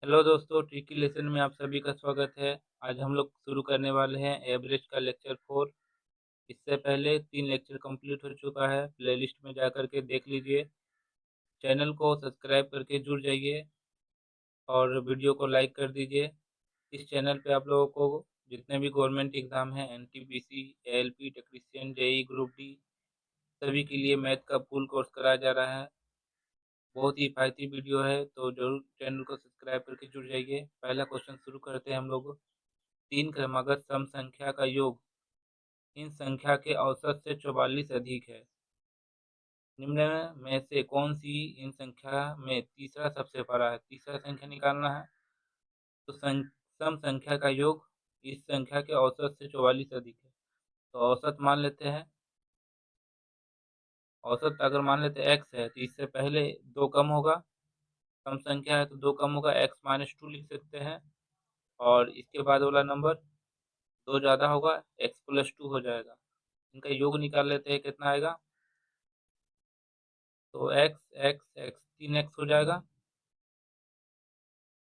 Hello दोस्तों, tricky lesson में आप सभी का स्वागत है। आज हम लोग शुरू करने वाले हैं एवरेज का लेक्चर 4। इससे पहले 3 लेक्चर कंप्लीट हो चुका है। प्लेलिस्ट में जा करके देख लीजिए। चैनल को सब्सक्राइब करके जुड़ जाइए और वीडियो को लाइक कर दीजिए। इस चैनल पे आप लोगों को जितने भी गवर्नमेंट एग्ज़ाम हैं, NTPC, ALP, technician, JE, group D, सभी के लिए मैथ का फुल कोर्स कराया जा रहा है। बहुत ही किफ़ायती वीडियो है, तो ज़रूर चैनल को सब्सक्राइब करके जुड़ जाइए। पहला क्वेश्चन शुरू करते हैं हम लोग। 3 क्रमागत सम संख्या का योग इन संख्या के औसत से 44 अधिक है। निम्न में से कौन सी इन संख्या में तीसरा सबसे बड़ा है? तीसरा संख्या निकालना है। तो सम संख्या का योग इस संख्या के औसत से 44 अधिक है। तो औसत मान लेते हैं। औसत अगर मान लेते हैं x है, तो इससे पहले 2 कम होगा। सम संख्या है तो 2 कम होगा, x-2 लिख सकते हैं। और इसके बाद वाला नंबर 2 ज़्यादा होगा, x+2 हो जाएगा। इनका योग निकाल लेते हैं, कितना आएगा। तो x 3x हो जाएगा।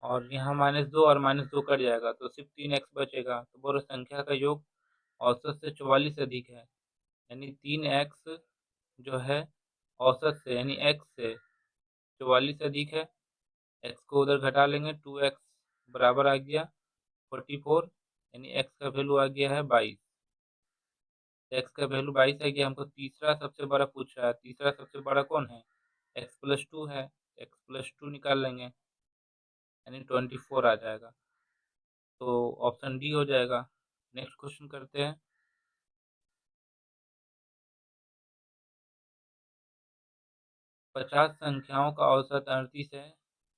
और यहाँ -2 और -2 कट जाएगा, तो सिर्फ 3x बचेगा। तो बोलो संख्या का योग औसत से 44 अधिक है। यानी 3x जो है औसत से, यानी x से 44 अधिक है। x को उधर घटा लेंगे, 2x बराबर आ गया 44। यानी x का वैल्यू आ गया है 22। x का वैल्यू 22 आ गया। हमको तीसरा सबसे बड़ा पूछ रहा है। तीसरा सबसे बड़ा कौन है? x+2 है। x+2 निकाल लेंगे, यानी 24 आ जाएगा। तो ऑप्शन डी हो जाएगा। नेक्स्ट क्वेश्चन करते हैं। 50 संख्याओं का औसत 38 है।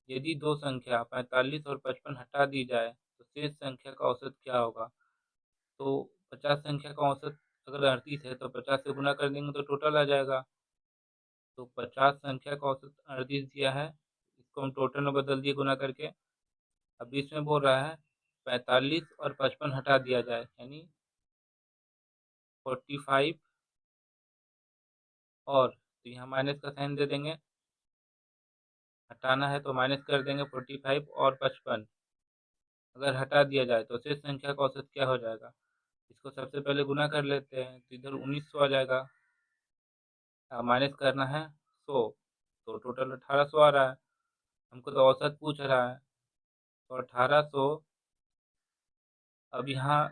यदि दो संख्या 45 और 55 हटा दी जाए तो शेष संख्या का औसत क्या होगा? तो 50 संख्या का औसत अगर 38 है तो 50 से गुना कर देंगे तो टोटल आ जाएगा। तो 50 संख्या का औसत 38 दिया है, इसको हम टोटल में बदल दिए गुना करके। अब इसमें बोल रहा है 45 और 55 हटा दिया जाए, यानी 45 और, तो यहाँ माइनस का साइन दे देंगे। हटाना है तो माइनस कर देंगे 45 और 55। अगर हटा दिया जाए तो शेष संख्या का औसत क्या हो जाएगा? इसको सबसे पहले गुना कर लेते हैं, तो इधर 1900 आ जाएगा। माइनस करना है 100, तो टोटल 1800 आ रहा है। हमको तो औसत पूछ रहा है, तो 1800। अब यहाँ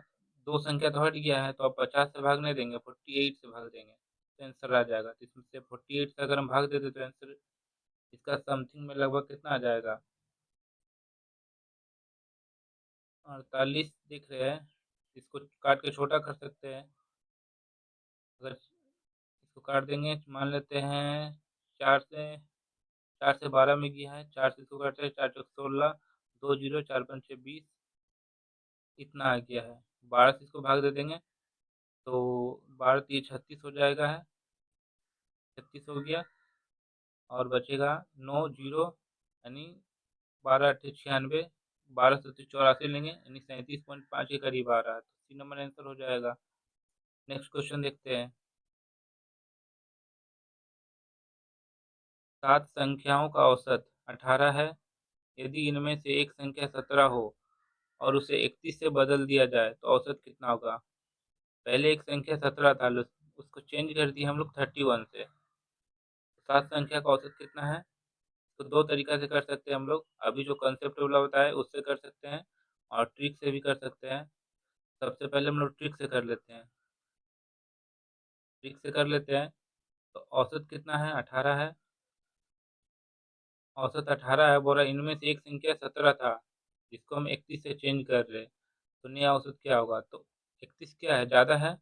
दो संख्या तो हट गया है, तो अब 50 से भाग नहीं देंगे, 48 से भाग देंगे तो आंसर आ जाएगा। तो इसमें से 48 से अगर हम भाग देते तो आंसर इसका समथिंग में लगभग कितना आ जाएगा? 48 दिख रहे हैं। इसको काट के छोटा कर सकते हैं। अगर इसको काट देंगे, मान लेते हैं 4 से, 4 से 12 में गया है। 4 से इसको काटते हैं, 4 चौक 16, 2 जीरो, 4 पंचे 20, इतना आ गया है। 12 से इसको भाग दे देंगे तो 12 तीन 36 हो जाएगा है। 36 हो गया और बचेगा 9 जीरो, यानी 12 अट्ठे 96, 12 से 84 लेंगे, यानी 37.5 के करीब आ रहा है। तो सी नंबर आंसर हो जाएगा। नेक्स्ट क्वेश्चन देखते हैं। 7 संख्याओं का औसत 18 है। यदि इनमें से एक संख्या 17 हो और उसे 31 से बदल दिया जाए तो औसत कितना होगा? पहले एक संख्या 17 था, उसको चेंज कर दिया हम लोग 31 से। तो 7 संख्या का औसत कितना है? तो दो तरीका से कर सकते हैं हम लोग। अभी जो कंसेप्ट वाला बताया उससे कर सकते हैं और ट्रिक से भी कर सकते हैं। सबसे पहले हम लोग ट्रिक से कर लेते हैं। ट्रिक से कर लेते हैं। तो औसत कितना है? 18 है। औसत 18 है, बोला इनमें से एक संख्या 17 था जिसको हम 31 से चेंज कर रहे हैं, तो नया औसत क्या होगा? तो 31 क्या है, ज़्यादा है।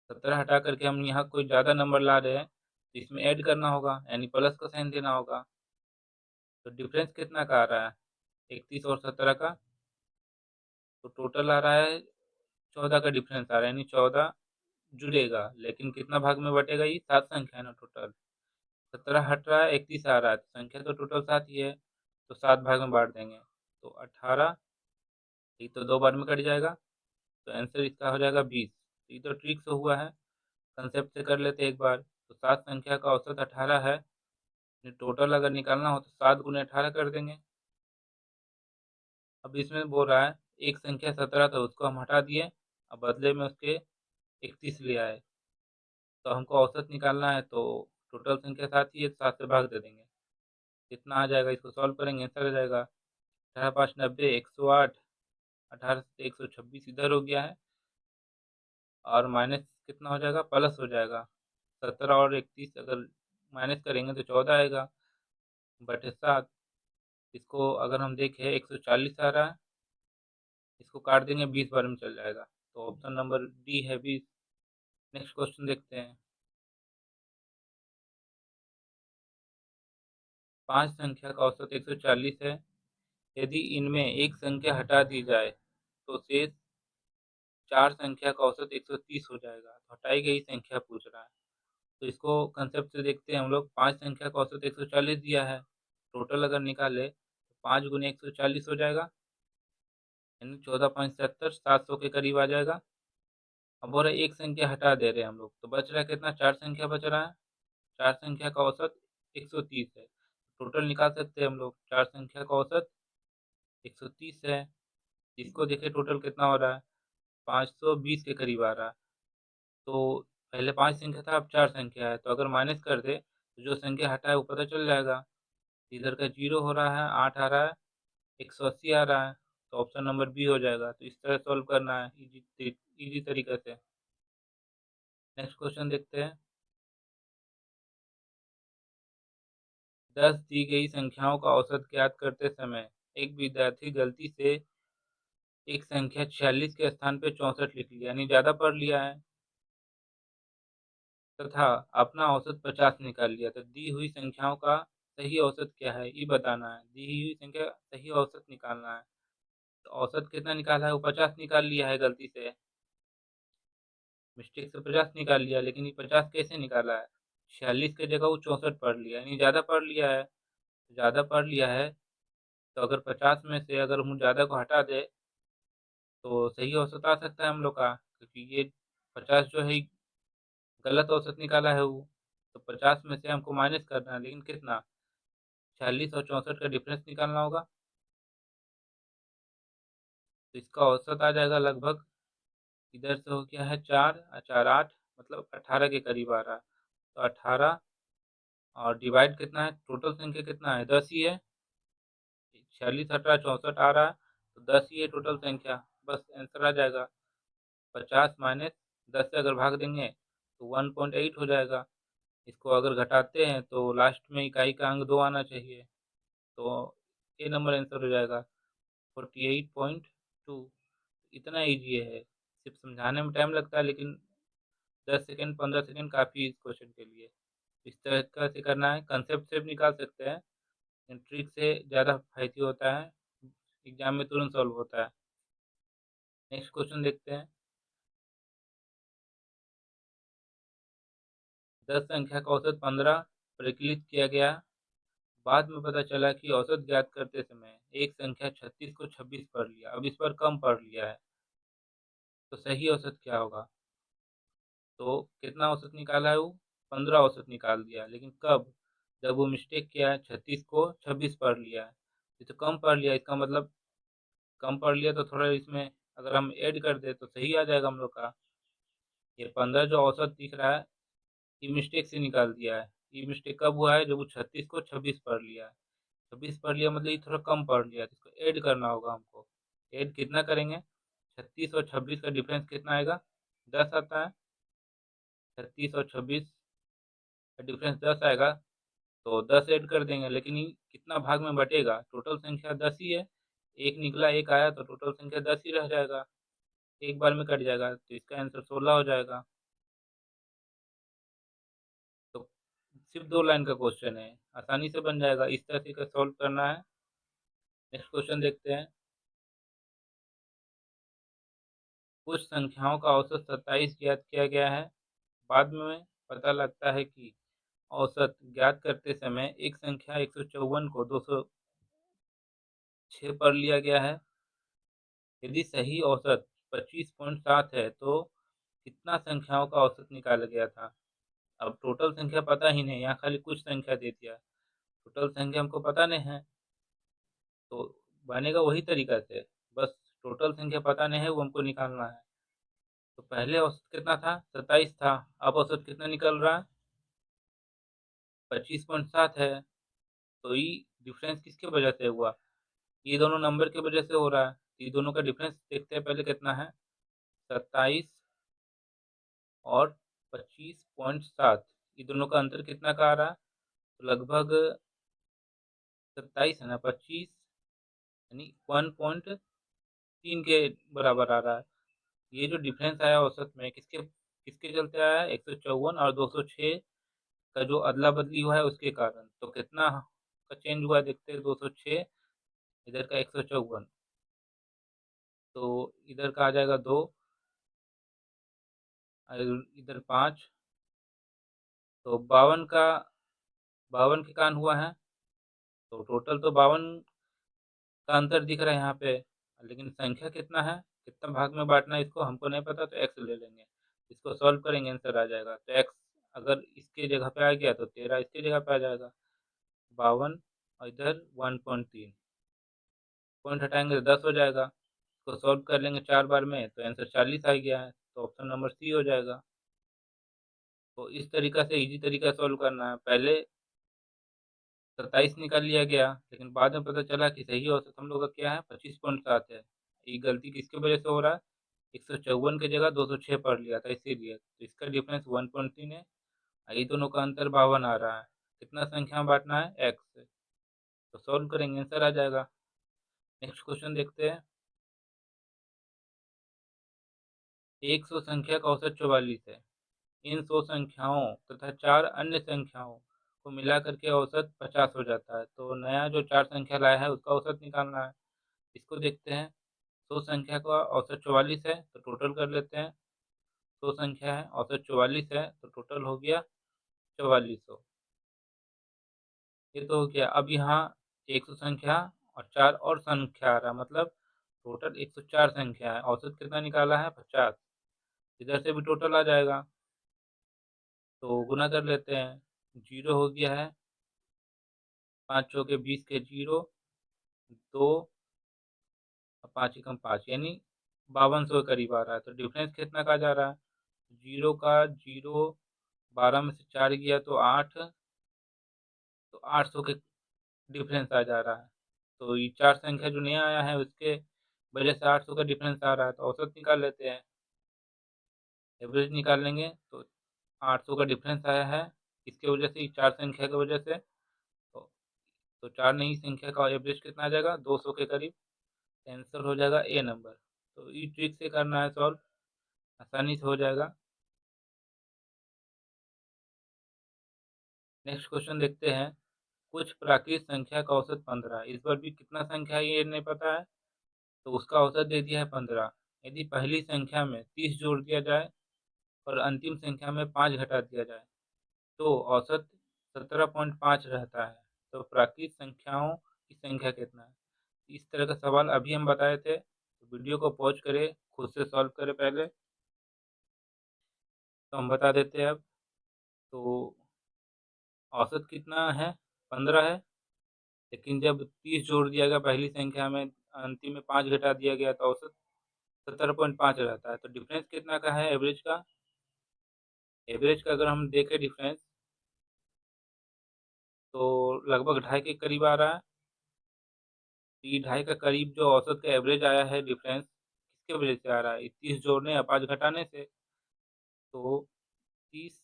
17 हटा करके हम यहाँ कोई ज़्यादा नंबर ला रहे हैं, तो इसमें ऐड करना होगा, यानी प्लस का साइन देना होगा। तो डिफरेंस कितना का आ रहा है? 31 और 17 का, तो टोटल आ रहा है 14 का डिफरेंस आ रहा है, यानी 14 जुड़ेगा। लेकिन कितना भाग में बटेगा? ये 7 संख्या है ना टोटल। 17 हट रहा है, 31 आ रहा है, तो संख्या तो टोटल 7 ही है, तो 7 भाग में बांट देंगे। तो 18, ये तो 2 बार में कट जाएगा, तो आंसर इसका हो जाएगा 20। ये तो ट्रिक से हुआ है, कंसेप्ट से कर लेते हैं एक बार। तो 7 संख्या का औसत 18 है। टोटल अगर निकालना हो तो 7 गुने 18 कर देंगे। अब इसमें बोल रहा है एक संख्या 17 था, उसको हम हटा दिए, अब बदले में उसके 31 ले आए, तो हमको औसत निकालना है, तो टोटल संख्या 7 ही है, 7 से भाग दे देंगे। कितना आ जाएगा, इसको सॉल्व करेंगे, आंसर आ जाएगा 18×5 = 90, 108, 18 से 126 इधर हो गया है, और माइनस कितना हो जाएगा, प्लस हो जाएगा। 17 और 31 अगर माइनस करेंगे तो 14 आएगा, बटे 7। इसको अगर हम देखें 140 आ रहा है, इसको काट देंगे 20 बार में चल जाएगा, तो ऑप्शन नंबर डी है 20। नेक्स्ट क्वेश्चन देखते हैं। 5 संख्या का औसत 140 है। यदि इनमें एक संख्या हटा दी जाए तो शेष 4 संख्या का औसत 130 हो जाएगा। तो हटाई गई संख्या पूछ रहा है, तो इसको कंसेप्ट से देखते हैं हम लोग। 5 संख्या का औसत 140 दिया है, टोटल अगर निकाले तो 5 गुने 140 हो जाएगा, यानी 14×5 = 70, 700 के करीब आ जाएगा। अब बोल रहे एक संख्या हटा दे रहे हैं हम लोग, तो बच रहा है कितना, 4 संख्या बच रहा है। 4 संख्या का औसत 130 है, टोटल निकाल सकते हैं हम लोग। 4 संख्या का औसत 130 है, इसको देखिए टोटल कितना हो रहा है, 520 के करीब आ रहा है। तो पहले 5 संख्या था, अब 4 संख्या है, तो अगर माइनस कर दे तो जो संख्या हटा है वो पता चल जाएगा। इधर का 0 हो रहा है, 8 आ रहा है, 180 आ रहा है, तो ऑप्शन नंबर बी हो जाएगा। तो इस तरह सॉल्व करना है इजी तरीके से। नेक्स्ट क्वेश्चन देखते हैं। 10 दी गई संख्याओं का औसत ज्ञात करते समय एक विद्यार्थी गलती से एक संख्या 46 के स्थान पे 64 लिख लिया, यानी ज़्यादा पढ़ लिया है, तथा अपना औसत 50 निकाल लिया। तो दी हुई संख्याओं का सही औसत क्या है, ये बताना है। दी हुई संख्या सही औसत निकालना है। तो औसत कितना निकाला है, वो 50 निकाल लिया है गलती से, मिस्टेक से 50 निकाल लिया, लेकिन ये 50 कैसे निकाला है, 46 की जगह वो 64 पढ़ लिया, यानी ज़्यादा पढ़ लिया है। ज़्यादा पढ़ लिया है, तो अगर 50 में से अगर हम ज़्यादा को हटा दे तो सही औसत आ सकता है हम लोग का, क्योंकि ये 50 जो है गलत औसत निकाला है वो। तो 50 में से हमको माइनस करना है, लेकिन कितना, 46 और 64 का डिफरेंस निकालना होगा। तो इसका औसत आ जाएगा लगभग, इधर से हो गया है 4 और 4 8, मतलब 18 के करीब आ रहा है। तो 18 और डिवाइड कितना है, टोटल संख्या कितना है, 10 ही है। 46 18 64 आ रहा है, तो 10 ही है टोटल संख्या, बस आंसर आ जाएगा। 50 माइनस 10 से अगर भाग देंगे तो 1.8 हो जाएगा। इसको अगर घटाते हैं तो लास्ट में इकाई का अंक 2 आना चाहिए, तो ए नंबर आंसर हो जाएगा 48.2। इतना ईजी है, सिर्फ समझाने में टाइम लगता है, लेकिन 10 सेकेंड 15 सेकेंड काफ़ी है इस क्वेश्चन के लिए। इस तरह से करना है, कंसेप्ट से भी निकाल सकते हैं, लेकिन ट्रिक से ज़्यादा फायदे होता है, एग्जाम में तुरंत सॉल्व होता है। नेक्स्ट क्वेश्चन देखते हैं। 10 संख्या का औसत 15 परिकलित किया गया, बाद में पता चला कि औसत ज्ञात करते समय एक संख्या 36 को 26 पढ़ लिया, अब इस पर कम पढ़ लिया है, तो सही औसत क्या होगा। तो कितना औसत निकाला है वो, 15 औसत निकाल दिया, लेकिन कब, जब वो मिस्टेक किया है, 36 को 26 पढ़ लिया है। ये तो कम पढ़ लिया, इसका मतलब कम पढ़ लिया, तो थोड़ा इसमें अगर हम ऐड कर दे तो सही आ जाएगा हम लोग का। ये 15 जो औसत दिख रहा है, ये मिस्टेक से निकाल दिया है। ये मिस्टेक कब हुआ है, जब वो 36 को 26 पढ़ लिया है। 26 पढ़ लिया मतलब ये थोड़ा कम पढ़ लिया, तो इसको ऐड करना होगा हमको। ऐड कितना करेंगे, 36 और 26 का डिफरेंस कितना आएगा, 10 आता है। 36 और 26 का डिफरेंस 10 आएगा, तो 10 ऐड कर देंगे, लेकिन ये कितना भाग में बटेगा, टोटल संख्या 10 ही है। एक निकला, एक आया, तो टोटल संख्या 10 ही रह जाएगा, एक बार में कट जाएगा, तो इसका आंसर 16 हो जाएगा। तो सिर्फ 2 लाइन का क्वेश्चन है, आसानी से बन जाएगा, इस तरह से सॉल्व करना है। नेक्स्ट क्वेश्चन देखते हैं। कुछ संख्याओं का औसत 27 ज्ञात किया गया है, बाद में पता लगता है कि औसत ज्ञात करते समय एक संख्या 154 को 206 पर लिया गया है। यदि सही औसत 25.7 है तो कितना संख्याओं का औसत निकाला गया था। अब टोटल संख्या पता ही नहीं, यहाँ खाली कुछ संख्या दे दिया, टोटल संख्या हमको पता नहीं है, तो बनेगा वही तरीका से, बस टोटल संख्या पता नहीं है, वो हमको निकालना है। तो पहले औसत कितना था, 27 था, अब औसत कितना निकल रहा है, 25.7 है। तो ये डिफरेंस किसके वजह से हुआ, ये दोनों नंबर की वजह से हो रहा है। ये दोनों का डिफरेंस देखते हैं पहले कितना है, 27 और 25.7, ये दोनों का अंतर कितना का आ रहा है, तो लगभग 27 है ना, 25 यानी 1.3 के बराबर आ रहा है। ये जो डिफरेंस आया औसत में किसके किसके चलते आया है, 154 और 206 का जो अदला बदली हुआ है उसके कारण। तो कितना का चेंज हुआ है देखते हैं, 206, इधर का 154, तो इधर का आ जाएगा 2, इधर 5, तो 52 के कान हुआ है। तो टोटल तो 52 का अंतर दिख रहा है यहाँ पे, लेकिन संख्या कितना है, कितना भाग में बांटना है इसको हमको नहीं पता, तो एक्स ले लेंगे। इसको सॉल्व करेंगे आंसर आ जाएगा। तो एक्स अगर इसके जगह पे आ गया तो 13 इसके जगह पे आ जाएगा, 52 और इधर 1.3, पॉइंट हटाएंगे तो 10 हो जाएगा। इसको सॉल्व कर लेंगे 4 बार में तो आंसर 40 आ गया है, तो ऑप्शन नंबर सी हो जाएगा। तो इस तरीका से इजी तरीका सॉल्व करना है। पहले 27 निकाल लिया गया, लेकिन बाद में पता चला कि सही औसत हम लोग का क्या है, 25.7 है। ये गलती किसके वजह से हो रहा है, 154 की जगह 206 पढ़ लिया था इसीलिए। तो इसका डिफरेंस 1.3 है, और ये दोनों का अंतर 52 आ रहा है। कितना संख्या में बांटना है, एक्स से। तो सॉल्व करेंगे आंसर आ जाएगा। नेक्स्ट क्वेश्चन देखते हैं। 100 संख्या का औसत 44 है। इन 100 संख्याओं तथा 4 अन्य संख्याओं को मिलाकर के औसत 50 हो जाता है। तो नया जो 4 संख्या लाया है उसका औसत निकालना है। इसको देखते हैं। 100 संख्या का औसत 44 है, तो टोटल कर लेते हैं। 100 संख्या है, औसत 44 है, तो टोटल हो गया 4400। ये तो हो गया। अब यहाँ 100 संख्या और 4 और संख्या आ रहा है, मतलब टोटल 104 संख्या है, औसत कितना निकाला है, 50। इधर से भी टोटल आ जाएगा, तो गुना कर लेते हैं। जीरो हो गया है, 5 चौके 20 के जीरो, 2 और 5 एकम 5, यानी 5200 के करीब आ रहा है। तो डिफरेंस कितना का जा रहा है, जीरो का जीरो, 12 में से 4 गया तो 8, तो 800 के डिफरेंस आ जा रहा है। तो ये 4 संख्या जो नया आया है उसके वजह से 800 का डिफरेंस आ रहा है। तो औसत निकाल लेते हैं, एवरेज निकाल लेंगे। तो 800 का डिफरेंस आया है इसके वजह से, 4 संख्या की वजह से। तो 4 नई संख्या का एवरेज कितना आ जाएगा, 200 के करीब। आंसर हो जाएगा ए नंबर। तो इस ट्रिक से करना है सॉल्व, आसानी से हो जाएगा। नेक्स्ट क्वेश्चन देखते हैं। कुछ प्राकृत संख्या का औसत 15, इस बार भी कितना संख्या है ये नहीं पता है, तो उसका औसत दे दिया है 15। यदि पहली संख्या में 30 जोड़ दिया जाए और अंतिम संख्या में 5 घटा दिया जाए तो औसत 17.5 रहता है। तो प्राकृत संख्याओं की संख्या कितना है। इस तरह का सवाल अभी हम बताए थे, तो वीडियो को पॉज करें, खुद से सॉल्व करें पहले। तो हम बता देते हैं अब। तो औसत कितना है, 15 है, लेकिन जब 30 जोड़ दिया गया पहली संख्या में, अंतिम में 5 घटा दिया गया तो औसत 17.5 रहता है। तो डिफरेंस कितना का है, एवरेज का। एवरेज का अगर हम देखें डिफरेंस, तो लगभग 2.5 के करीब आ रहा है। तो ये 2.5 का करीब जो औसत का एवरेज आया है डिफरेंस, किसके वजह से आ रहा है, 30 जोड़ने या 5 घटाने से। तो 30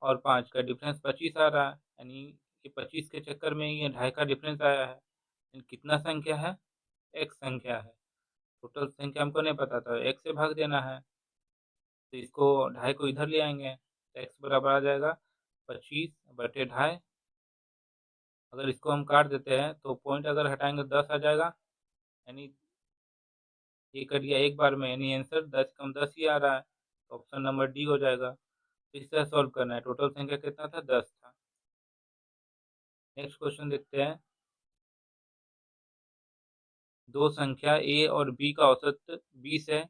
और 5 का डिफरेंस 25 आ रहा है, यानी कि 25 के चक्कर में ये 2.5 का डिफरेंस आया है। यानी कितना संख्या है, एक संख्या है। टोटल संख्या हमको नहीं पता था, एक से भाग देना है। तो इसको 2.5 को इधर ले आएंगे, तो एक्स बराबर आ जाएगा 25/2.5। अगर इसको हम काट देते हैं तो पॉइंट अगर हटाएंगे 10 आ जाएगा, यानी ये कर दिया एक बार में, यानी आंसर 10 कम 10 ही आ रहा है। तो ऑप्शन नंबर डी हो जाएगा। तो इस तरह सॉल्व करना है। टोटल संख्या कितना था, 10 था। नेक्स्ट क्वेश्चन देखते हैं। दो संख्या ए और बी का औसत 20 है,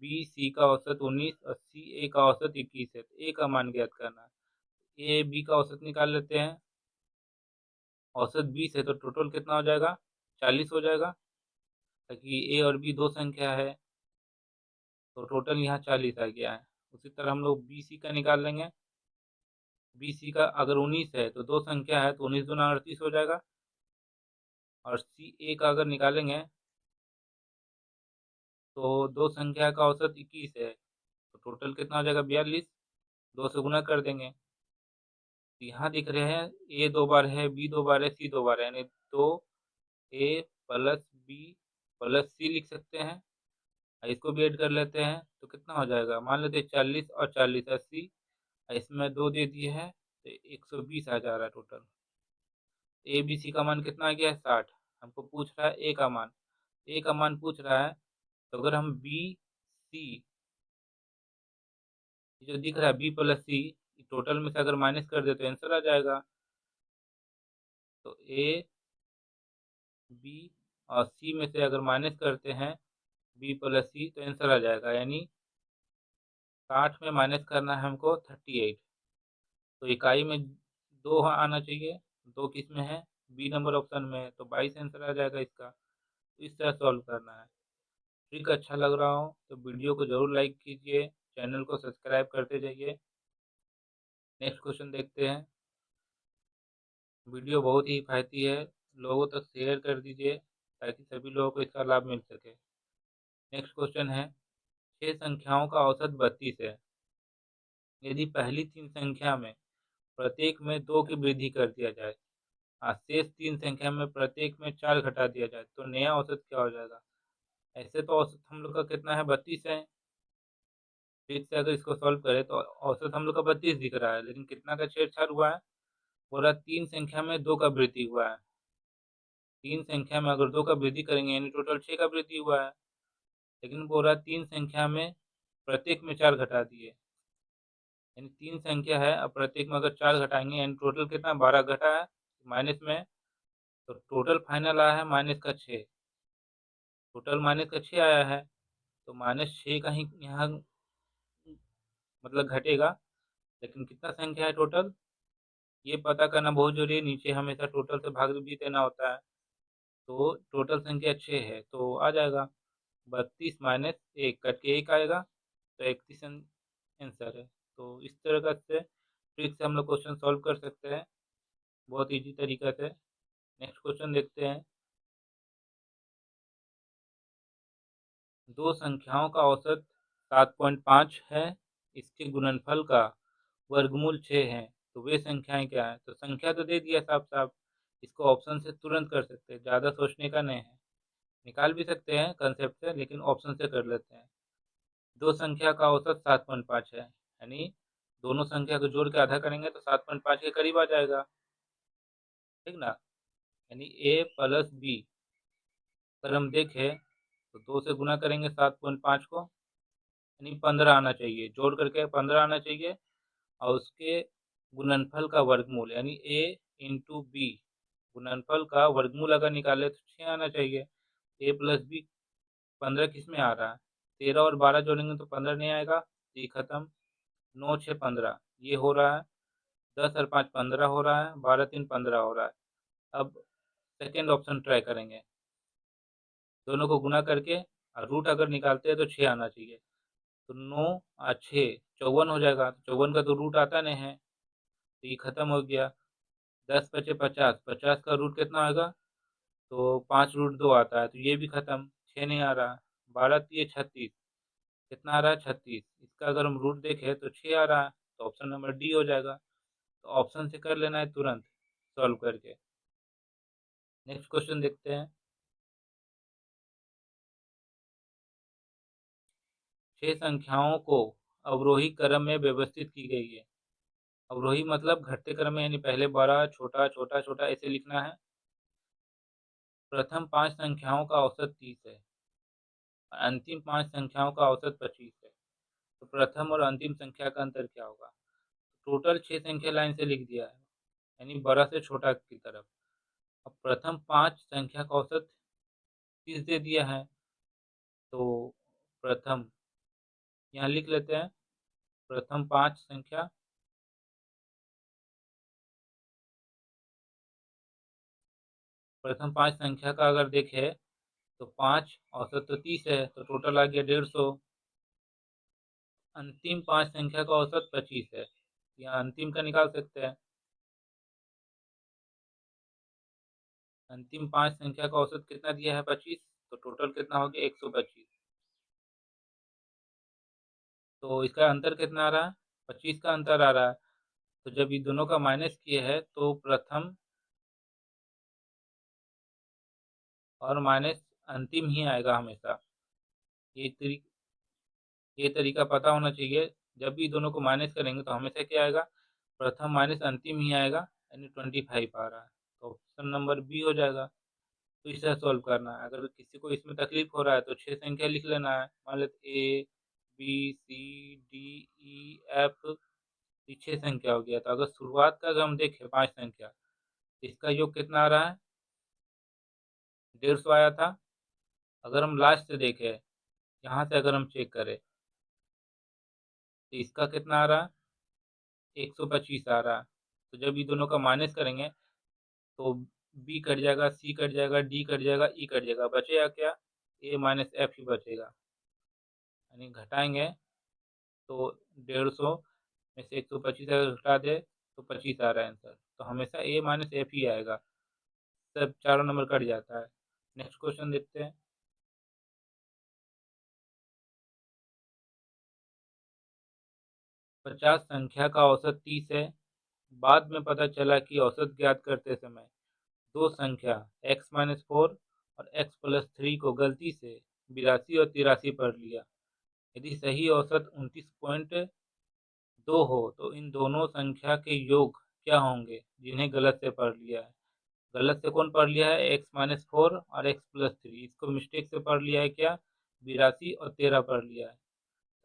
बी सी का औसत 19 और सी ए का औसत 21 है। तो ए का मान ज्ञात करना है। ए बी का औसत निकाल लेते हैं। औसत 20 है तो टोटल कितना हो जाएगा, 40 हो जाएगा, ताकि ए और बी दो संख्या है तो टोटल यहाँ 40 आ गया है। उसी तरह हम लोग बी सी का निकाल लेंगे। बी सी का अगर 19 है तो दो संख्या है तो 19 दूना 38 हो जाएगा, और सी ए का अगर निकालेंगे तो दो संख्या का औसत 21 है तो टोटल कितना हो जाएगा, 42। दो से गुना कर देंगे तो यहाँ दिख रहे हैं ए दो बार है, बी दो बार है, सी दो बार है, यानी तो ए प्लस बी प्लस सी लिख सकते हैं। इसको भी ऐड कर लेते हैं तो कितना हो जाएगा, मान लेते हैं 40 और 40 80, इसमें दो दे दिए हैं तो 120 आ जा रहा है टोटल। ए बी सी का मान कितना आ गया है, 60। हमको पूछ रहा है ए का मान, ए का मान पूछ रहा है, तो अगर हम बी सी जो दिख रहा है बी प्लस सी टोटल में से अगर माइनस कर दे तो आंसर आ जाएगा। तो ए बी और सी में से अगर माइनस करते हैं बी प्लस सी तो आंसर आ जाएगा, यानी 60 में माइनस करना है हमको 38। तो इकाई में दो आना चाहिए, दो किस में है, बी नंबर ऑप्शन में है, तो 22 आंसर आ जाएगा इसका। तो इस तरह सॉल्व करना है। ट्रिक अच्छा लग रहा हो तो वीडियो को जरूर लाइक कीजिए, चैनल को सब्सक्राइब करते जाइए। नेक्स्ट क्वेश्चन देखते हैं। वीडियो बहुत ही किफ़ायती है, लोगों तक शेयर कर दीजिए ताकि सभी लोगों को इसका लाभ मिल सके। नेक्स्ट क्वेश्चन है, 6 संख्याओं का औसत 32 है। यदि पहली 3 संख्या में प्रत्येक में 2 की वृद्धि कर दिया जाए और शेष 3 संख्या में प्रत्येक में 4 घटा दिया जाए तो नया औसत क्या हो जाएगा। ऐसे तो औसत हम लोग का कितना है, 32 है। फिर से अगर इसको सॉल्व करें तो औसत हम लोग का 32 दिख रहा है, लेकिन कितना का छेड़छाड़ हुआ है, पूरा 3 संख्या में 2 का वृद्धि हुआ है। 3 संख्या में अगर 2 का वृद्धि करेंगे यानी टोटल 6 का वृद्धि हुआ है, लेकिन पूरा 3 संख्या में प्रत्येक में 4 घटा दिए, यानी 3 संख्या है अब प्रत्येक में अगर 4 घटाएंगे यानी टोटल कितना 12 घटा है माइनस में, तो टोटल फाइनल आया है माइनस का 6। टोटल माइनस का 6 आया है तो माइनस 6 का ही यहाँ मतलब घटेगा, लेकिन कितना संख्या है टोटल ये पता करना बहुत जरूरी है। नीचे हमेशा टोटल से भाग भी देना होता है, तो टोटल संख्या 6 है तो आ जाएगा 32 माइनस 1 कट के 1 आएगा, तो 31 आंसर है। तो इस तरह का से ट्रिक से हम लोग क्वेश्चन सॉल्व कर सकते हैं बहुत इजी तरीका से। नेक्स्ट क्वेश्चन देखते हैं। दो संख्याओं का औसत 7.5 है, इसके गुणनफल का वर्गमूल 6 है, तो वे संख्याएं क्या हैं। तो संख्या तो दे दिया साफ साफ, इसको ऑप्शन से तुरंत कर सकते हैं, ज़्यादा सोचने का नहीं है। निकाल भी सकते हैं कंसेप्ट से, लेकिन ऑप्शन से कर लेते हैं। दो संख्या का औसत 7.5 है, यानी दोनों संख्या को जोड़ के आधा करेंगे तो 7.5 के करीब आ जाएगा, ठीक ना। यानी ए प्लस बी अगर हम देखें तो 2 से गुना करेंगे 7.5 को, यानी 15 आना चाहिए, जोड़ करके 15 आना चाहिए, और उसके गुणनफल का वर्गमूल यानी ए इंटू बी गुणनफल का वर्गमूल अगर निकाले तो 6 आना चाहिए। ए प्लस बी 15 किस में आ रहा है, 13 और 12 जोड़ेंगे तो 15 नहीं आएगा, तो ये खत्म। 9 6 15 ये हो रहा है, 10 और 5 15 हो रहा है, 12 3 15 हो रहा है। अब सेकेंड ऑप्शन ट्राई करेंगे, दोनों को गुना करके और रूट अगर निकालते हैं तो 6 आना चाहिए, तो 9 और 6 54 हो जाएगा, तो 54 का तो रूट आता नहीं है, तो ये खत्म हो गया। 10 बचे 50, 50 का रूट कितना आएगा, तो 5 रूट 2 आता है, तो ये भी खत्म, 6 नहीं आ रहा। 12 तिये 36, कितना आ रहा है 36, इसका अगर हम रूट देखें तो 6 आ रहा है, तो ऑप्शन नंबर डी हो जाएगा। तो ऑप्शन से कर लेना है तुरंत सॉल्व करके। नेक्स्ट क्वेश्चन देखते हैं। 6 संख्याओं को अवरोही क्रम में व्यवस्थित की गई है। अवरोही मतलब घटते क्रम में, यानी पहले बड़ा छोटा छोटा छोटा ऐसे लिखना है। प्रथम 5 संख्याओं का औसत 30 है, अंतिम 5 संख्याओं का औसत 25 है, तो प्रथम और अंतिम संख्या का अंतर क्या होगा। टोटल 6 संख्या लाइन से लिख दिया है, यानी बड़ा से छोटा की तरफ। अब प्रथम 5 संख्या का औसत 30 दे दिया है, तो प्रथम यहाँ लिख लेते हैं, प्रथम 5 संख्या प्रथम 5 संख्या का अगर देखें तो 5 औसत तो 30 है, तो टोटल आ गया 150। अंतिम 5 संख्या का औसत 25 है, यहाँ अंतिम का निकाल सकते हैं। अंतिम 5 संख्या का औसत कितना दिया है? 25, तो टोटल कितना हो गया? 125। तो इसका अंतर कितना आ रहा है? 25 का अंतर आ रहा है। तो जब ये दोनों का माइनस किए हैं तो प्रथम और माइनस अंतिम ही आएगा हमेशा। ये तरी ये तरीका पता होना चाहिए। जब भी दोनों को माइनस करेंगे तो हमेशा क्या आएगा? प्रथम माइनस अंतिम ही आएगा, यानी 25 आ रहा है, तो ऑप्शन नंबर बी हो जाएगा। तो इसे सॉल्व करना है। अगर किसी को इसमें तकलीफ हो रहा है तो 6 संख्या लिख लेना है। मान लेते A B C D E F, 6 संख्या हो गया। तो अगर शुरुआत का अगर हम देखें 5 संख्या, इसका योग कितना आ रहा है? 150 आया था। अगर हम लास्ट से देखें, यहाँ से अगर हम चेक करें तो इसका कितना आ रहा है? 125 आ रहा है। तो जब ये दोनों का माइनस करेंगे तो बी कट जाएगा, सी कट जाएगा, डी कट जाएगा, ई कट जाएगा, बचेगा क्या? ए माइनस एफ ही बचेगा। यानी घटाएंगे तो 150 में से 125 अगर घटा दे तो 25 आ रहा है आंसर। तो हमेशा ए माइनस एफ ही आएगा, सब चारों नंबर कट जाता है। नेक्स्ट क्वेश्चन देखते हैं। 50 संख्या का औसत 30 है। बाद में पता चला कि औसत ज्ञात करते समय दो संख्या x-4 और x+3 को गलती से 82 और 83 पढ़ लिया। यदि सही औसत 29.2 हो तो इन दोनों संख्या के योग क्या होंगे जिन्हें गलत से पढ़ लिया है? गलत से कौन पढ़ लिया है? x-4 और x+3, इसको मिस्टेक से पढ़ लिया है क्या? 82 और 13 पढ़ लिया है।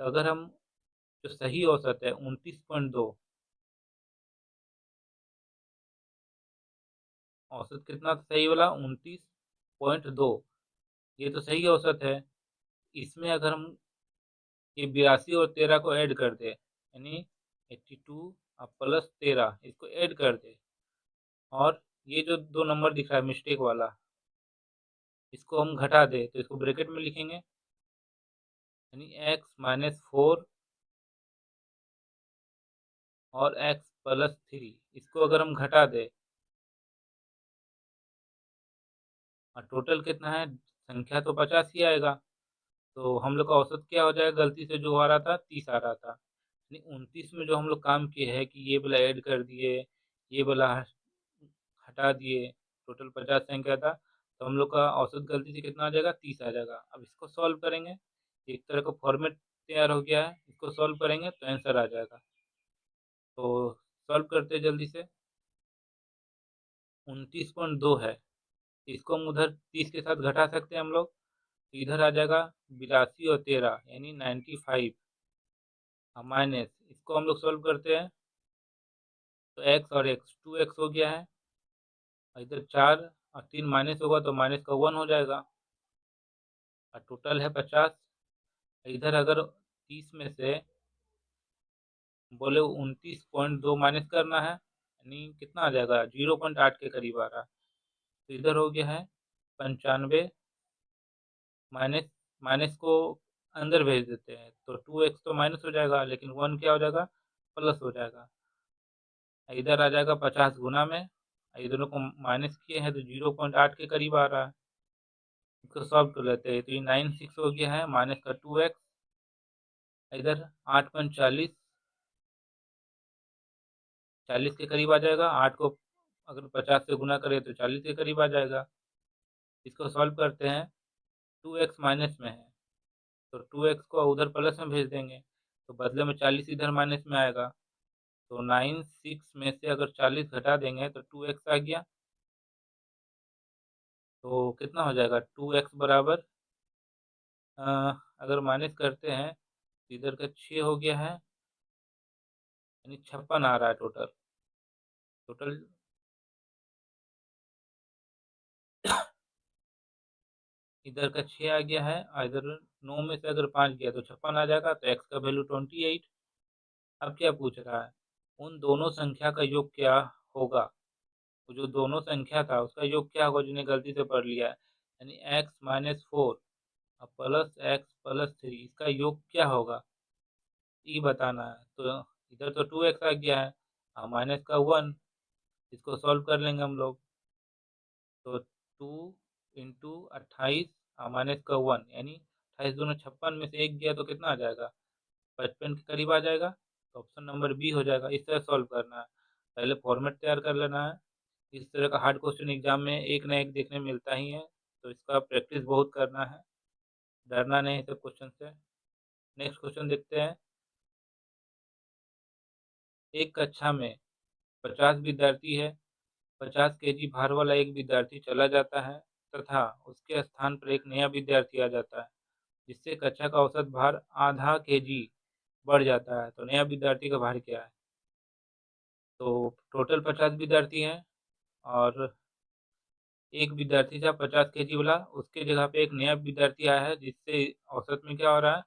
तो अगर हम जो सही औसत है 29.2, औसत कितना था सही वाला? 29.2, ये तो सही औसत है। इसमें अगर हम ये 82 और 13 को ऐड कर दे, यानी 82 और प्लस 13 इसको ऐड कर दे, और ये जो दो नंबर दिख रहा है मिस्टेक वाला, इसको हम घटा दे, तो इसको ब्रैकेट में लिखेंगे, यानी x-4 और x+3, इसको अगर हम घटा दे और टोटल कितना है? संख्या तो 50 ही आएगा। तो हम लोग का औसत क्या हो जाएगा? गलती से जो आ रहा था 30 आ रहा था, यानी 29 में जो हम लोग काम किए हैं कि ये वाला ऐड कर दिए, ये वाला हटा दिए, टोटल 50 संख्या था, तो हम लोग का औसत गलती से कितना आ जाएगा? 30 आ जाएगा। अब इसको सॉल्व करेंगे, एक तरह का फॉर्मेट तैयार हो गया है, इसको सॉल्व करेंगे तो आंसर आ जाएगा। तो सॉल्व करते हैं जल्दी से। 29.2 है, इसको हम उधर 30 के साथ घटा सकते हैं हम लोग, तो इधर आ जाएगा 82 और 13, यानी 95, माइनस इसको हम लोग सॉल्व करते हैं तो x और x 2x हो गया है, और इधर 4 और 3 माइनस होगा तो माइनस का 1 हो जाएगा, और टोटल है 50। इधर अगर 30 में से बोले 29.2 माइनस करना है, यानी कितना आ जाएगा? 0.8 के करीब आ रहा है। तो इधर हो गया है 95, माइनस माइनस को अंदर भेज देते हैं तो 2x तो माइनस हो जाएगा, लेकिन 1 क्या हो जाएगा? प्लस हो जाएगा। इधर आ जाएगा 50 गुना में, ये दोनों को माइनस किए हैं तो 0.8 के करीब आ रहा है। इसको सॉल्व कर लेते हैं, तो ये 96 हो गया है, माइनस का 2x, इधर 8.40, 40 के करीब आ जाएगा। 8 को अगर 50 से गुना करें तो 40 के करीब आ जाएगा। इसको सॉल्व करते हैं, 2x माइनस में है तो 2x को उधर प्लस में भेज देंगे, तो बदले में 40 इधर माइनस में आएगा। तो 96 में से अगर 40 घटा देंगे तो 2x आ गया। तो कितना हो जाएगा? 2x बराबर, अगर माइनस करते हैं तो इधर का 6 हो गया है, यानी 56 आ रहा है टोटल। टोटल इधर का 6 आ गया है, और इधर 9 में से अगर 5 गया तो 56 आ जाएगा। तो x का वैल्यू 28। अब क्या पूछ रहा है? उन दोनों संख्या का योग क्या होगा वो जो दोनों संख्या था उसका योग क्या होगा, जिन्हें गलती से पढ़ लिया है, यानी x-4 और प्लस एक्स प्लस 3 इसका योग क्या होगा, ये बताना है। तो इधर तो 2x आ गया है और माइनस का 1, इसको सॉल्व कर लेंगे हम लोग। तो 2 × 28 और माइनस का 1, यानी 28 दूना 56 में से एक गया तो कितना आ जाएगा, 55 के करीब आ जाएगा। तो ऑप्शन नंबर बी हो जाएगा। इस तरह सॉल्व करना है, पहले फॉर्मेट तैयार कर लेना है। इस तरह का हार्ड क्वेश्चन एग्जाम में एक ना एक देखने मिलता ही है, तो इसका प्रैक्टिस बहुत करना है, डरना नहीं सब क्वेश्चन से। नेक्स्ट क्वेश्चन देखते हैं। एक कक्षा में 50 विद्यार्थी है। 50 केजी भार वाला एक विद्यार्थी चला जाता है तथा उसके स्थान पर एक नया विद्यार्थी आ जाता है, जिससे कक्षा का औसत भार आधा केजी बढ़ जाता है। तो नया विद्यार्थी का भार क्या है। तो टोटल 50 विद्यार्थी हैं और एक विद्यार्थी था 50 केजी वाला, उसके जगह पे एक नया विद्यार्थी आया है, जिससे औसत में क्या हो रहा है,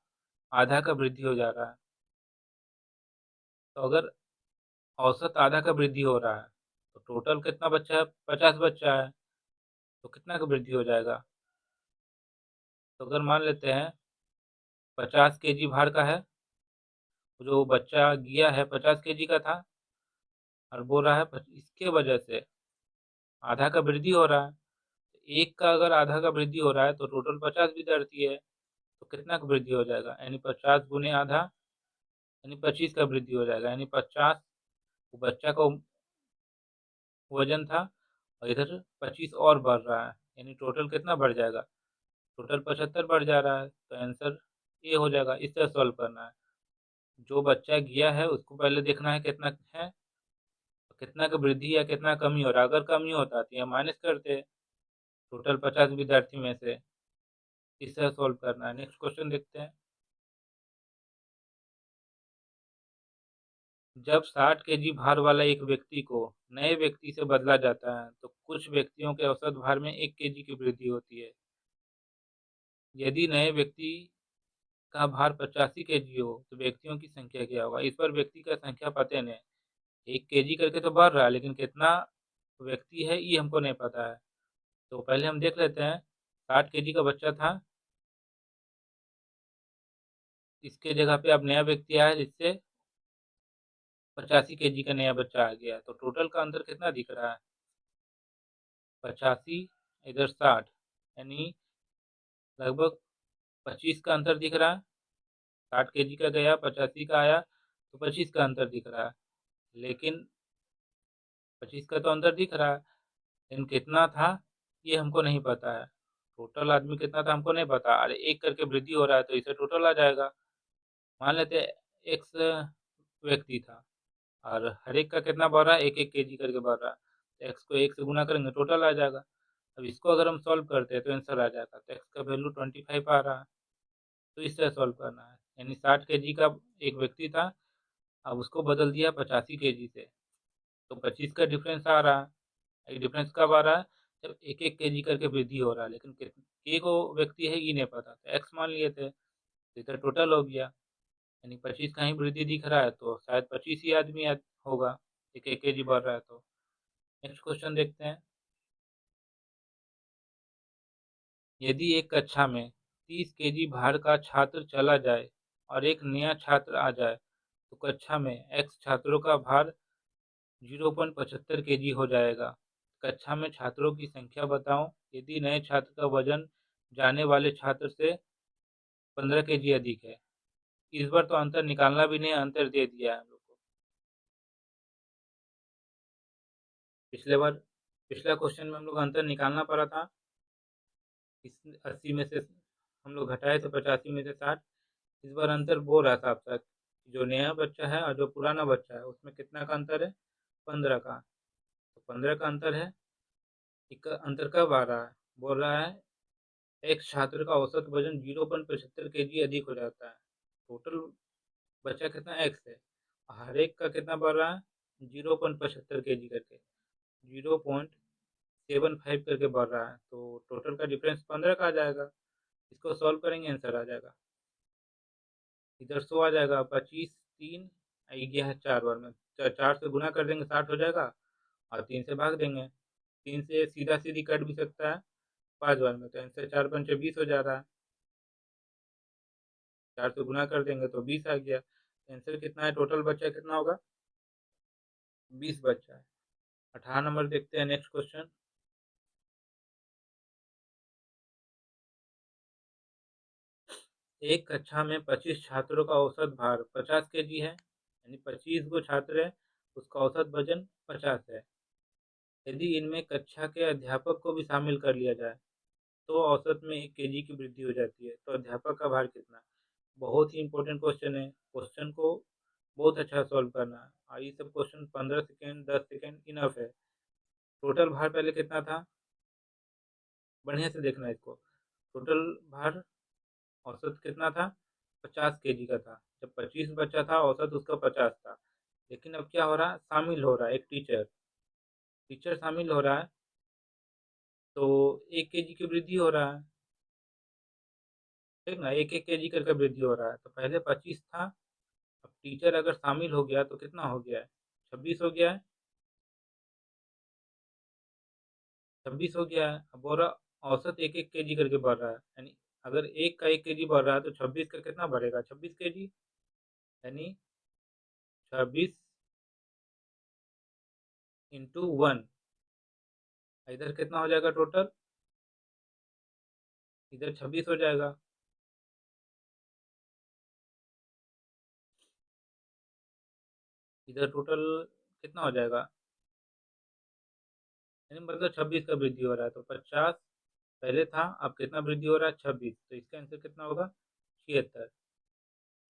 आधा का वृद्धि हो जा रहा है। तो अगर औसत आधा का वृद्धि हो रहा है तो टोटल कितना बच्चा है, 50 बच्चा है, तो कितना का वृद्धि हो जाएगा। तो अगर मान लेते हैं 50 केजी भार का है, जो बच्चा गया है 50 केजी का था और बोल रहा है इसके वजह से आधा का वृद्धि हो रहा है। एक का अगर आधा का वृद्धि हो रहा है तो टोटल 50 विद्यार्थी है, तो कितना का वृद्धि हो जाएगा, यानी 50 गुने आधा, यानी 25 का वृद्धि हो जाएगा। यानी 50 वो बच्चा का वजन था और इधर 25 और बढ़ रहा है, यानी टोटल कितना बढ़ जाएगा, टोटल 75 बढ़ जा रहा है। तो आंसर ये हो जाएगा। इस तरह सॉल्व करना है। जो बच्चा गया है उसको पहले देखना है कितना है, कितना का वृद्धि या कितना कमी हो रहा है। अगर कमी होता तो ये माइनस करते टोटल 50 विद्यार्थी में से। इस तरह सॉल्व करना है। नेक्स्ट क्वेश्चन देखते हैं। जब 60 केजी भार वाला एक व्यक्ति को नए व्यक्ति से बदला जाता है तो कुछ व्यक्तियों के औसत भार में 1 केजी की वृद्धि होती है। यदि नए व्यक्ति का भार 85 केजी हो तो व्यक्तियों की संख्या क्या होगा। इस पर व्यक्ति का संख्या पता नहीं, 1 केजी करके तो बढ़ रहा है, लेकिन कितना व्यक्ति है ये हमको नहीं पता है। तो पहले हम देख लेते हैं। 60 केजी का बच्चा था, इसके जगह पे अब नया व्यक्ति आया, जिससे 85 केजी का नया बच्चा आ गया। तो टोटल का अंतर कितना दिख रहा है, 85 इधर 60, यानी लगभग 25 का अंतर दिख रहा है। 60 केजी का गया 85 का आया, तो 25 का अंतर दिख रहा है। लेकिन 25 का तो अंतर दिख रहा है, लेकिन कितना था ये हमको नहीं पता है। टोटल आदमी कितना था हमको नहीं पता, अरे एक करके वृद्धि हो रहा है तो इसे टोटल आ जाएगा। मान लेते एक्स व्यक्ति था और हर एक का कितना बढ़ रहा है, एक एक केजी करके बढ़ रहा है, तो एक्स को एक से गुना करेंगे टोटल आ जाएगा। अब इसको अगर हम सॉल्व करते हैं तो आंसर आ जाएगा। तो एक्स का वैल्यू 25 आ रहा है। तो इस तरह सॉल्व करना है, यानी 60 केजी का एक व्यक्ति था, अब उसको बदल दिया 85 केजी से, तो 25 का डिफरेंस आ रहा है। ये डिफरेंस कब आ रहा है, जब एक एक केजी करके वृद्धि हो रहा है, लेकिन के को व्यक्ति है ये नहीं पता, तो एक्स मान लिए थे, तो इधर टोटल हो गया, यानी 25 का ही वृद्धि दिख रहा है, तो शायद 25 ही आदमी होगा, एक एक केजी बढ़ रहा है तो। नेक्स्ट क्वेश्चन देखते हैं। यदि एक कक्षा में 30 केजी भार का छात्र चला जाए और एक नया छात्र आ जाए तो कक्षा में एक्स छात्रों का भार 0.75 केजी हो जाएगा। कक्षा में छात्रों की संख्या बताओ यदि नए छात्र का वजन जाने वाले छात्र से 15 केजी अधिक है। इस बार तो अंतर निकालना भी नहीं, अंतर दे दिया है हम लोग को। पिछले बार पिछला क्वेश्चन में हम लोग अंतर निकालना पड़ा था, इस 80 में से हम लोग घटाए थे 85 में से 60। इस बार अंतर बोल रहा था आपका, जो नया बच्चा है और जो पुराना बच्चा है उसमें कितना का अंतर है, 15 का। तो 15 का अंतर है, एक अंतर कब आ रहा है, बोल रहा है एक छात्र का औसत वजन 0.75 केजी अधिक हो जाता है। टोटल बचा कितना एक्स है, हर एक का कितना बढ़ रहा है, 0.75 केजी करके, 0.75 करके बढ़ रहा है। तो टोटल का डिफरेंस 15 का आ जाएगा। इसको सॉल्व करेंगे आंसर आ जाएगा, इधर 100 आ जाएगा, 25 3 गया है 4 बार में, 4 से गुना कर देंगे 60 हो जाएगा, और 3 से भाग देंगे। 3 से सीधा सीधी कट भी सकता है 5 बार में, तो आंसर 4 पंचे 20 हो जा रहा है। 4 से गुना कर देंगे तो 20 आ गया। आंसर कितना है, टोटल बचा कितना होगा, 20 बचा है। 18 नंबर देखते हैं नेक्स्ट क्वेश्चन। एक कक्षा में 25 छात्रों का औसत भार 50 केजी है, यानी 25 गो छात्र है, उसका औसत वजन 50 है। यदि इनमें कक्षा के अध्यापक को भी शामिल कर लिया जाए तो औसत में 1 केजी की वृद्धि हो जाती है। तो अध्यापक का भार कितना है? बहुत ही इंपॉर्टेंट क्वेश्चन है। क्वेश्चन को बहुत अच्छा सॉल्व करना है, और ये सब क्वेश्चन 15 सेकेंड 10 सेकेंड इनफ है। टोटल भार पहले कितना था, बढ़िया से देखना इसको। टोटल भार औसत कितना था, 50 केजी का था। जब 25 बचा था औसत उसका 50 था। लेकिन अब क्या हो रहा है, शामिल हो रहा है एक टीचर, टीचर शामिल हो रहा है, तो 1 केजी की वृद्धि हो रहा है। ठीक ना, 1 1 केजी करके वृद्धि हो रहा है। तो पहले 25 था, अब टीचर अगर शामिल हो गया तो कितना हो गया है, 26 हो गया है। 26 हो गया है। अब बोरा औसत 1 1 केजी करके बढ़ रहा है, यानी अगर एक का 1 केजी बढ़ रहा है तो 26 का कितना बढ़ेगा, 26 केजी। यानी 26 इंटू 1, इधर कितना हो जाएगा टोटल, इधर 26 हो जाएगा। इधर टोटल कितना हो जाएगा, यानी मतलब 26 का वृद्धि हो रहा है। तो 50 पहले था, अब कितना वृद्धि हो रहा है, 26। तो इसका आंसर कितना होगा, 76,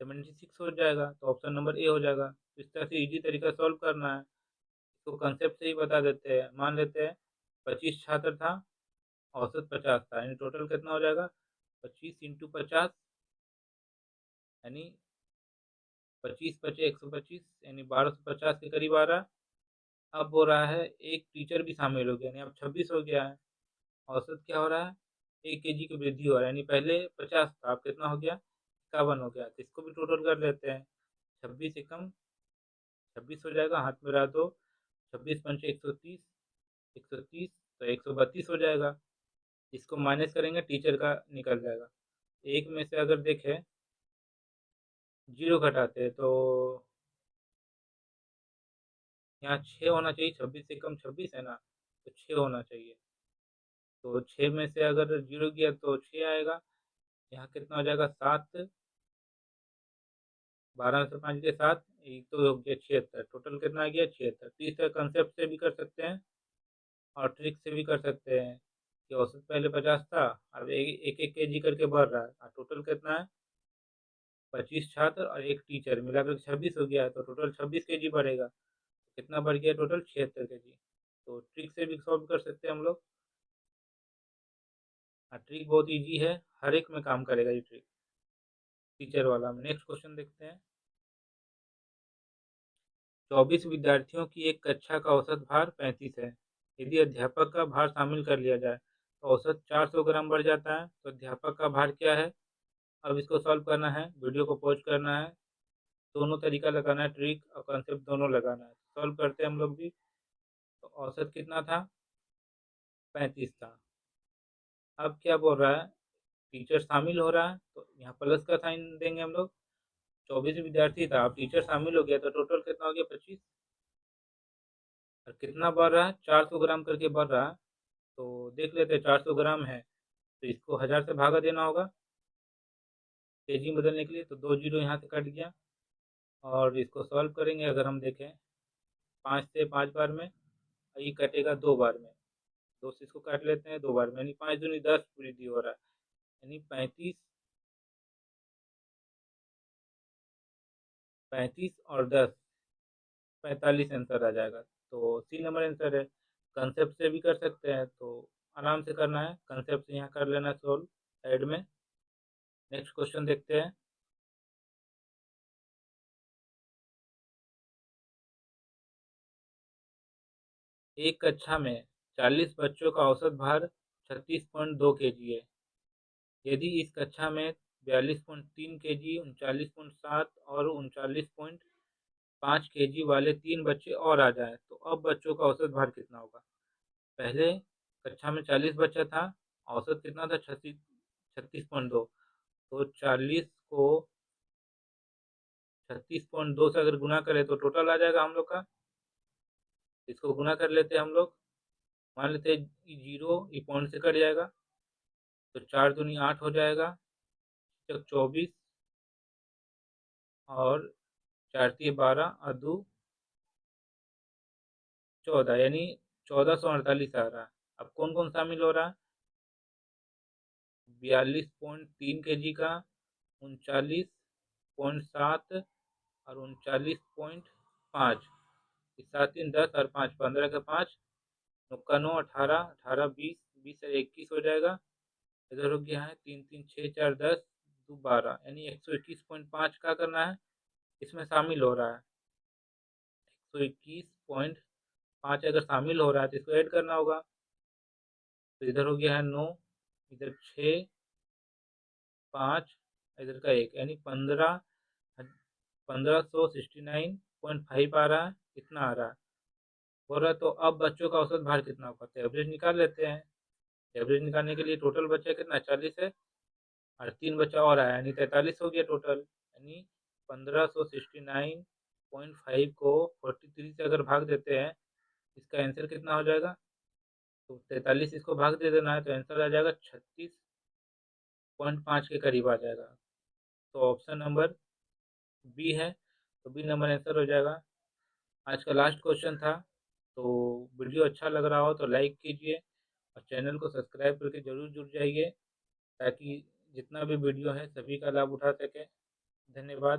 76 हो जाएगा। तो ऑप्शन नंबर ए हो जाएगा। तो इस तरह से इजी तरीका सॉल्व करना है। इसको कंसेप्ट से ही बता देते हैं। मान लेते हैं 25 छात्र था, औसत 50 था, यानी टोटल कितना हो जाएगा, 25 इंटू 50, यानी 25 पचे 125, यानी 1250 के करीब आ रहा है। अब हो रहा है एक टीचर भी शामिल हो गया, यानी अब 26 हो गया है। औसत क्या हो रहा है, 1 केजी की वृद्धि हो रहा है, यानी पहले 50 था, अब कितना हो गया, 51 हो गया। तो इसको भी टोटल कर लेते हैं। 26 एकम 26 हो जाएगा, हाथ में रहा तो 26 पंचे 130, 130 तो 132 हो जाएगा। इसको माइनस करेंगे, टीचर का निकल जाएगा। एक में से अगर देखें, जीरो घटाते हैं तो यहाँ 6 होना चाहिए। 26 से कम 26 है ना, तो 6 होना चाहिए। तो 6 में से अगर जीरो गया तो 6 आएगा। यहाँ कितना हो जाएगा, 7, 12 में से 5 के 7, एक तो हो गया 76। टोटल कितना आ गया, 76। तो इस तरह कंसेप्ट से भी कर सकते हैं और ट्रिक से भी कर सकते हैं कि औसत पहले 50 था, अब एक एक केजी करके बढ़ रहा है, और टोटल कितना है, 25 छात्र और एक टीचर मिलाकर 26 हो गया है। तो टोटल 26 केजी बढ़ेगा। कितना बढ़ गया टोटल, 76 केजी। तो ट्रिक से भी सॉल्व कर सकते हैं हम लोग। ट्रिक बहुत इजी है, हर एक में काम करेगा ये ट्रिक, टीचर वाला। नेक्स्ट क्वेश्चन देखते हैं। 24 विद्यार्थियों की एक कक्षा का औसत भार 35 है। यदि अध्यापक का भार शामिल कर लिया जाए तो औसत 400 ग्राम बढ़ जाता है। तो अध्यापक का भार क्या है, अब इसको सॉल्व करना है। वीडियो को पॉज करना है, दोनों तरीका लगाना है, ट्रिक और कॉन्सेप्ट दोनों लगाना है। सॉल्व करते हैं हम लोग भी। तो औसत कितना था, 35 था। अब क्या बोल रहा है, टीचर शामिल हो रहा है, तो यहाँ प्लस का साइन देंगे हम लोग। 24 विद्यार्थी था, अब टीचर शामिल हो गया, तो टोटल कितना हो गया, 25। और कितना बढ़ रहा है, 400 ग्राम करके बढ़ रहा है। तो देख लेते हैं, 400 ग्राम है तो इसको 1000 से भागा देना होगा केजी में बदलने के लिए। तो 2 जीरो यहाँ से कट गया। और इसको सॉल्व करेंगे, अगर हम देखें 5 से 5 बार में, ये कटेगा 2 बार में। 2 से इसको काट लेते हैं, 2 बार में, यानी 5 दूनी 10 वृद्धि हो रहा है। यानी 35, 35 और 10, 45 आंसर आ जाएगा। तो सी नंबर आंसर है। कंसेप्ट से भी कर सकते हैं, तो आराम से करना है, कंसेप्ट से यहाँ कर लेना सोल्व साइड में। नेक्स्ट क्वेश्चन देखते हैं। एक कक्षा में 40 बच्चों का औसत भार 36.2 केजी है। यदि इस कक्षा में 42.3 केजी, 39.7 और 5 केजी वाले 3 बच्चे और आ जाएं तो अब बच्चों का औसत भार कितना होगा। पहले कक्षा में 40 बच्चा था, औसत कितना था 36.2। तो 40 को 36.2 से अगर गुना करें तो टोटल आ जाएगा हम लोग का। इसको गुना कर लेते हैं हम लोग, मान लेते हैं जीरो ये पॉइंट से कट जाएगा, तो 4 दूनी 8 हो जाएगा, 24 और 4 तिये 12 और 2 14, यानी 1448 आ रहा है। अब कौन कौन शामिल हो रहा है, 42.3 केजी का, 39.7 और 39.5, 7 3 10 और 5 15 का 5 9 का 9 18 18 20 20 और 21 हो जाएगा। इधर हो गया है 3 3 6 4 10 2 12, यानी 121.5 का करना है, इसमें शामिल हो रहा है। 121.5 अगर शामिल हो रहा है तो इसको ऐड करना होगा। तो इधर हो गया है 9, इधर 6 5, इधर का 1, यानी 1569.5 आ रहा है। कितना आ रहा है हो रहा है। तो अब बच्चों का औसत भार कितना होगा, तो एवरेज निकाल लेते हैं। एवरेज निकालने के लिए टोटल बच्चा कितना 40 है और 3 बच्चा और आया, यानी 43 हो गया टोटल। यानी 1569.5 को 43 से अगर भाग देते हैं, इसका आंसर कितना हो जाएगा, तो 43 इसको भाग दे देना है, तो आंसर आ जाएगा 36.5 के करीब आ जाएगा। तो ऑप्शन नंबर बी है, तो बी नंबर आंसर हो जाएगा। आज का लास्ट क्वेश्चन था। तो वीडियो अच्छा लग रहा हो तो लाइक कीजिए और चैनल को सब्सक्राइब करके ज़रूर जुड़ जाइए, ताकि जितना भी वीडियो है सभी का लाभ उठा सकें। धन्यवाद।